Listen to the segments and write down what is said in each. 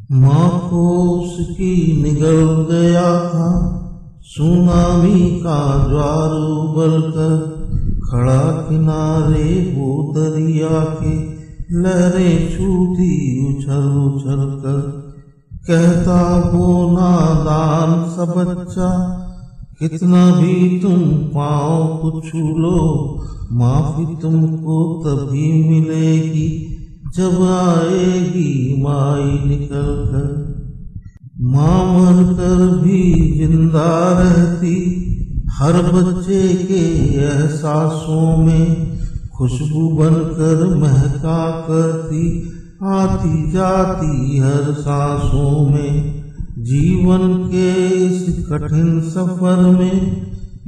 माँ को उसकी निगल गया था सुनामी का ज्वार उबलकर, खड़ा किनारे वो दरिया के लहरें छूती उछल उछल कर। कहता वो नादान सा बच्चा, कितना भी तुम पाँव को छू लो, माफी तुमको तभी मिलेगी जब आएगी माई निकल कर। माँ मर कर भी जिंदा रहती हर बच्चे के एहसासों में, खुशबू बनकर महका करती आती जाती हर सांसों में। जीवन के इस कठिन सफर में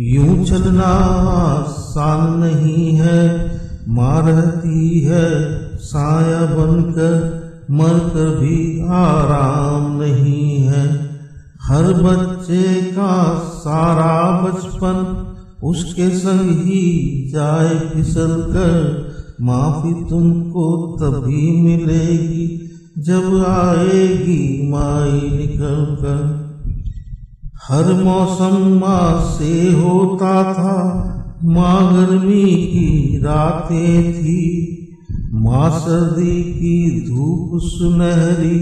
यूं चलना आसान नहीं है, माँ रहती है साया बनकर, मर कर भी आराम नहीं है। हर बच्चे का सारा बचपन उसके संग ही जाए फिसल कर, माफी तुमको तभी मिलेगी जब आएगी माई निकल कर। हर मौसम माँ से होता था, माँ गर्मी की रातें थी, माँ सर्दी की धूप सुनहरी,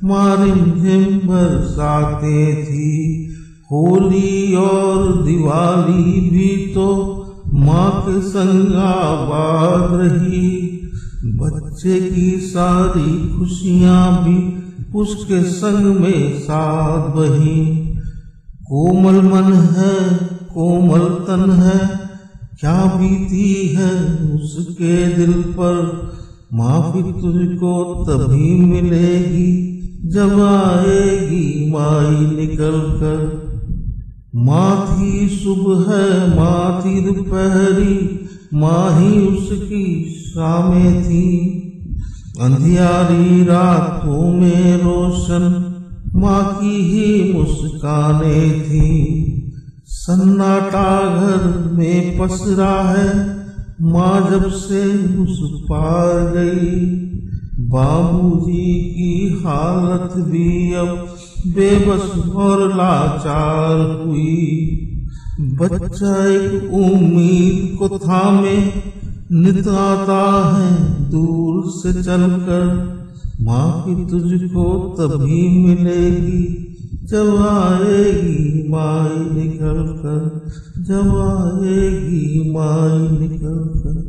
माँ रिमझिम बरसातें थी। होली और दिवाली भी तो माँ के संग आबाद रही, बच्चे की सारी खुशियाँ भी उसके संग में साथ बही। कोमल मन है कोमल तन है, क्या बीती है उसके दिल पर, माफी तुझको तभी मिलेगी जब आएगी माई निकल कर। माँ थी सुबह माँ थी दोपहरी, माँ ही उसकी शामें थी, अंधियारी रातों में रोशन माँ की ही मुस्कानें थी। सन्नाटा घर में पसरा है माँ जब से उस पार गई, बाबूजी की हालत भी अब बेबस और लाचार हुई। बच्चा एक उम्मीद को थामे नित आता है दूर से चलकर, माफी तुझको तभी मिलेगी जब आएगी माई निकल कर, जब आएगी माई निकल कर।